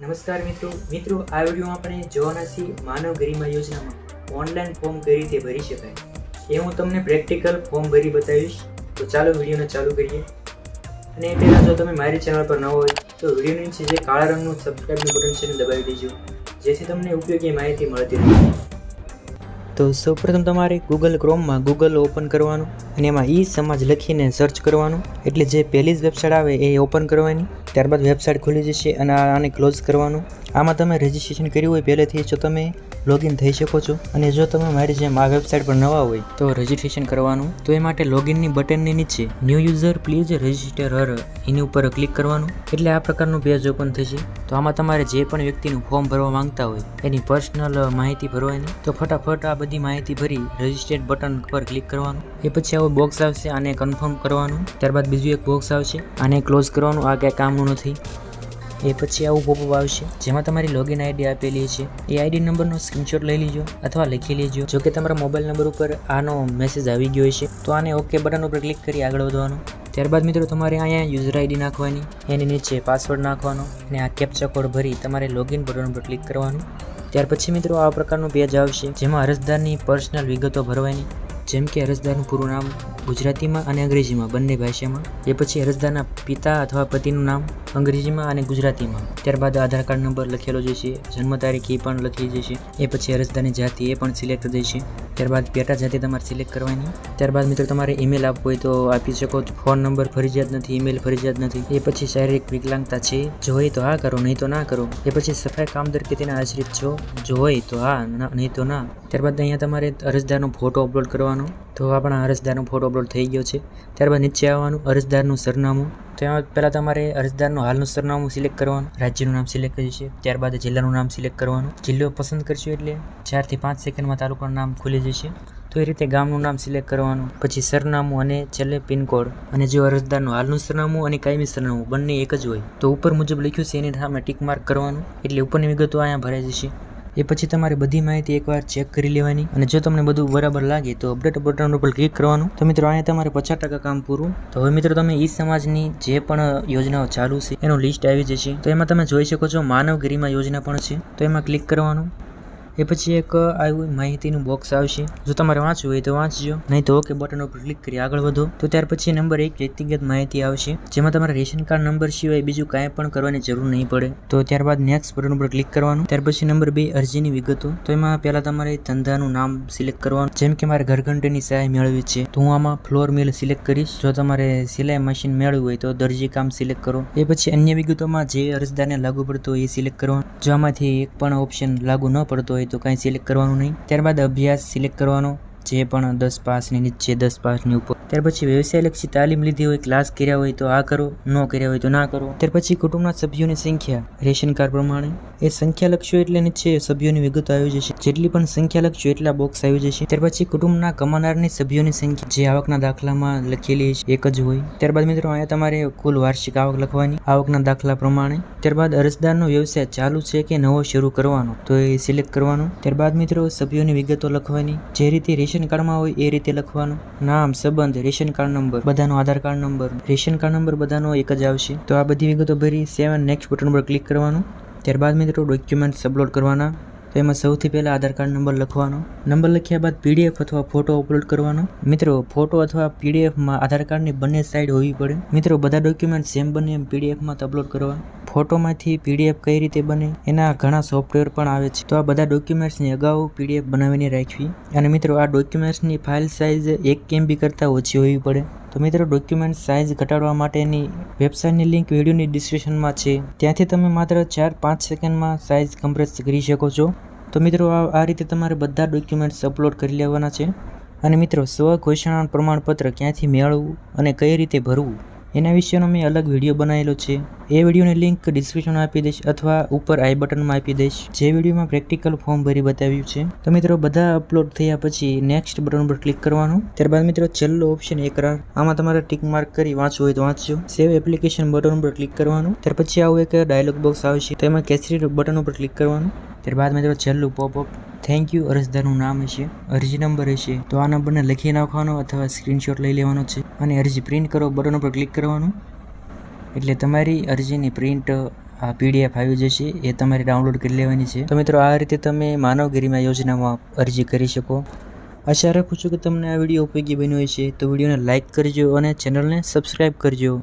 નમસ્કાર મિત્રો આ વિડીયોમાં આપણે જોવાના છીએ માનવ ગરિમા યોજનામાં ઓનલાઈન ફોર્મ કઈ રીતે ભરી શકાય એ હું તમને પ્રેક્ટિકલ ફોર્મ ભરી બતાવીશ. તો ચાલો વિડીયોને ચાલુ કરીએ. અને એ પહેલાં જો તમે મારી ચેનલ પર ન હોય તો વિડીયોની નીચે જે કાળા રંગનું સબસ્ક્રાઇબનું બટન છે એને દબાવી દેજો, જેથી તમને ઉપયોગી માહિતી મળતી રહે. તો સૌપ્રથમ તમારે ગૂગલ ક્રોમમાં ગૂગલ ઓપન કરવાનું અને એમાં ઈ સમાજ લખીને સર્ચ કરવાનું. એટલે જે પહેલી જ વેબસાઇટ આવે એ ઓપન કરવાની. ત્યારબાદ વેબસાઇટ ખુલી જશે અને આને ક્લોઝ કરવાનું. આમાં તમે રજિસ્ટ્રેશન કર્યું હોય પહેલેથી તો તમે લોગિન થઈ શકો છો. અને જો તમે મારી જેમ આ વેબસાઇટ પર નવા હોય તો રજિસ્ટ્રેશન કરવાનું. તો એ માટે લોગિનની બટનની નીચે ન્યૂ યુઝર પ્લીઝ રજિસ્ટર હર એની ઉપર ક્લિક કરવાનું. એટલે આ પ્રકારનું પેજ ઓપન થશે. તો આમાં તમારે જે પણ વ્યક્તિનું ફોર્મ ભરવા માંગતા હોય એની પર્સનલ માહિતી ભરવાની. તો ફટાફટ આ બધી માહિતી ભરી રજિસ્ટર્ડ બટન પર ક્લિક કરવાનું. એ પછી આવું બોક્સ આવશે, આને કન્ફર્મ કરવાનું. ત્યારબાદ બીજું એક બોક્સ આવશે, આને ક્લોઝ કરવાનું. આ ક્યાંય કામનું નથી. એ પછી આવું પોપઅપ આવશે જેમાં તમારી લોગિન આઈડી આપેલી છે એ આઈડી નંબરનો સ્ક્રીનશોટ લઈ લેજો અથવા લખી લેજો. જો કે તમારા મોબાઈલ નંબર ઉપર આનો મેસેજ આવી ગયો છે તો આને ઓકે બટન ઉપર ક્લિક કરી આગળ વધવાનું. ત્યારબાદ મિત્રો તમારે અહીંયા યુઝર આઈડી નાખવાની, એની નીચે પાસવર્ડ નાખવાનો અને આ કેપ્ચા કોડ ભરી તમારે લોગિન બટન પર ક્લિક કરવાનું. ત્યાર પછી મિત્રો આ પ્રકારનું પેજ આવશે જેમાં અરજદારની પર્સનલ વિગતો ભરવાની, જેમ કે અરજદારનું પૂરું નામ ગુજરાતીમાં અને અંગ્રેજીમાં બંને ભાષામાં. એ પછી અરજદારના પિતા અથવા પતિનું નામ અંગ્રેજીમાં અને ગુજરાતીમાં. ત્યારબાદ આધાર કાર્ડ નંબર લખેલો જશે, જન્મ તારીખ એ પણ લખી જશે. એ પછી અરજદારની જાતિ એ પણ સિલેક્ટ થશે. ત્યારબાદ પેટા જાતિ તમારે સિલેક્ટ કરવાની. ત્યારબાદ મિત્રો તમારે ઈમેલ આપવું હોય તો આપી શકો. ફોન નંબર ફરજિયાત નથી, ઈમેલ ફરજિયાત નથી. એ પછી શારીરિક વિકલાંગતા છે, જો હોય તો હા કરો, નહીં તો ના કરો. એ પછી સફાઈ કામદાર કે તેના આશ્રિત છો, જો હોય તો હા, નહીં તો ના. ત્યારબાદ અહીંયા તમારે અરજદારનો ફોટો અપલોડ કરવાનો. તો આપણા અરજદારનો ફોટો અપલોડ થઈ ગયો છે. ત્યારબાદ નીચે આવવાનું, અરજદારનું સરનામું. તો એમાં પહેલાં તમારે અરજદારનું હાલનું સરનામું સિલેક્ટ કરવાનું, રાજ્યનું નામ સિલેક્ટ કર્યું છે. ત્યારબાદ જિલ્લાનું નામ સિલેક્ટ કરવાનું. જિલ્લો પસંદ કરશો એટલે 4 થી 5 સેકન્ડમાં તાલુકાનું નામ ખુલી જશે. તો એ રીતે ગામનું નામ સિલેક્ટ કરવાનું. પછી સરનામું અને છેલ્લે પિનકોડ. અને જો અરજદારનું હાલનું સરનામું અને કાયમી સરનામું બંને એક જ હોય તો ઉપર મુજબ લખ્યું છે એની સામે ટીક માર્ક કરવાનું. એટલે ઉપરની વિગતો અહીંયા ભરાઈ જશે. એ પછી તમારે બધી માહિતી એકવાર ચેક કરી લેવાની. અને જો તમને બધું બરાબર લાગે તો અપડેટ બટન ઉપર ક્લિક કરવાનું. તો મિત્રો અહીંયા તમારે 50% કામ પૂરું. તો હવે મિત્રો તમે ઈ સમાજની જે પણ યોજનાઓ ચાલુ છે એનું લિસ્ટ આવી જશે. તો એમાં તમે જોઈ શકો છો માનવ ગરિમા યોજના પણ છે. તો એમાં ક્લિક કરવાનું. એ પછી એક આવી માહિતીનું બોક્સ આવશે. જો તમારે વાંચવું હોય તો વાંચજો, નહીં તો ઓકે બટન ઉપર ક્લિક કરી આગળ વધો. તો ત્યાર પછી નંબર 1 વ્યક્તિગત માહિતી આવશે જેમાં તમારે રેશન કાર્ડ નંબર સિવાય બીજું કાંઈ પણ કરવાની જરૂર નહીં પડે. તો ત્યારબાદ નેક્સ્ટ બટન ઉપર ક્લિક કરવાનું. ત્યાર પછી નંબર 2 અરજીની વિગતો. તો એમાં પહેલાં તમારે ધંધાનું નામ સિલેક્ટ કરવાનું. જેમ કે મારે ઘરઘંટીની સહાય મેળવી છે તો હું આમાં ફ્લોર મિલ સિલેક્ટ કરીશ. જો તમારે સિલાઈ મશીન મેળવવું હોય તો દરજી કામ સિલેક્ટ કરો. એ પછી અન્ય વિગતોમાં જે અરજદારને લાગુ પડતો હોય એ સિલેક્ટ કરવાનું. જો આમાંથી એક પણ ઓપ્શન લાગુ ન પડતો હોય તો કાંઈ સિલેક્ટ કરવાનું નહીં. ત્યારબાદ અભ્યાસ સિલેક્ટ કરવાનો, જે પણ 10 પાસની નીચે 10 પાસની ઉપર. ત્યાર પછી વ્યવસાયલક્ષી તાલીમ લીધી હોય, ક્લાસ કર્યા હોય તો આ કરો, ન કર્યા હોય તો ના કરો. ત્યાર પછી કુટુંબના સભ્યોની સંખ્યા રેશન કાર્ડ પ્રમાણે. એ સંખ્યા લખશો એટલે નીચે સભ્યોની વિગતો આવી જશે. જેટલી પણ સંખ્યા લખશો એટલા બોક્સ આવી જશે. ત્યાર પછી કુટુંબના કમાનારની સભ્યોની સંખ્યા જે આવકના દાખલામાં લખેલી છે એક જ હોય. ત્યારબાદ મિત્રો અહીંયા તમારે કુલ વાર્ષિક આવક લખવાની આવકના દાખલા પ્રમાણે. ત્યારબાદ અરજદારનો વ્યવસાય ચાલુ છે કે નવો શરૂ કરવાનો તો એ સિલેક્ટ કરવાનું. ત્યારબાદ મિત્રો સભ્યોની વિગતો લખવાની, જે રીતે રેશન કાર્ડમાં હોય એ રીતે લખવાનું. નામ, સંબંધ, રેશન કાર્ડ નંબર, બધાનો Aadhaar card number, ration card number બધાનો એક જ આવશે. તો આ બધી વિગતો ભરી 7 નેક્સ્ટ બટન પર ક્લિક કરવાનું. ત્યારબાદ મિત્રો ડોક્યુમેન્ટ્સ અપલોડ કરવાના. તો એમાં સૌથી પહેલાં આધાર કાર્ડ નંબર લખવાનો. નંબર લખ્યા બાદ PDF અથવા ફોટો અપલોડ કરવાનો. મિત્રો ફોટો અથવા PDFમાં આધાર કાર્ડની બંને સાઈડ હોવી પડે. મિત્રો બધા ડોક્યુમેન્ટ સેમ બને એમ PDFમાં અપલોડ કરવા. ફોટોમાંથી PDF કઈ રીતે બને એના ઘણા સોફ્ટવેર પણ આવે છે. તો આ બધા ડોક્યુમેન્ટ્સની અગાઉ PDF બનાવીને રાખવી. અને મિત્રો આ ડોક્યુમેન્ટ્સની ફાઇલ સાઇઝ 1 MB કરતાં ઓછી હોવી પડે. તો મિત્રો ડોક્યુમેન્ટ સાઇઝ ઘટાડવા માટેની વેબસાઇટની લિંક વિડીયોની ડિસ્ક્રિપ્શનમાં છે. ત્યાંથી તમે માત્ર 4-5 સેકન્ડમાં સાઇઝ કમ્પ્રેસ કરી શકો છો. તો મિત્રો આ રીતે તમારે બધા ડોક્યુમેન્ટ્સ અપલોડ કરી લેવાના છે. અને મિત્રો સ્વ ઘોષણા પ્રમાણપત્ર ક્યાંથી મેળવવું અને કઈ રીતે ભરવું એના વિશેનો મેં અલગ વિડીયો બનાવેલો છે. એ વિડીયોની લિંક ડિસ્ક્રિપ્શન આપી દઈશ અથવા ઉપર આઈ બટનમાં આપી દઈશ, જે વિડીયોમાં પ્રેક્ટિકલ ફોર્મ ભરી બતાવ્યું છે. તો મિત્રો બધા અપલોડ થયા પછી નેક્સ્ટ બટન પર ક્લિક કરવાનું. ત્યારબાદ મિત્રો છેલ્લો ઓપ્શન એકરાર. આમાં તમારે ટિક માર્ક કરી વાંચવું હોય તો વાંચજો. સેવ એપ્લિકેશન બટન પર ક્લિક કરવાનું. ત્યાર પછી આવું એક ડાયલોગ બોક્સ આવશે તો એમાં કેસરી બટન ઉપર ક્લિક કરવાનું. ત્યારબાદ મિત્રો છેલ્લું પોપઅપ થેન્ક યુ અરજદારનું નામ હશે, અરજી નંબર હશે તો આ નંબરને લખી નાખવાનો અથવા સ્ક્રીનશોટ લઈ લેવાનો છે અને અરજી પ્રિન્ટ કરો બટન ઉપર ક્લિક કરવાનું. એટલે તમારી અરજીની પ્રિન્ટ આ PDF આવી જશે, એ તમારે ડાઉનલોડ કરી લેવાની છે. તો મિત્રો આ રીતે તમે માનવ ગરિમા યોજનામાં અરજી કરી શકો. આશા રાખું છું કે તમને આ વિડીયો ઉપયોગી બન્યો હશે. તો વિડીયોને લાઇક કરજો અને ચેનલને સબસ્ક્રાઈબ કરજો.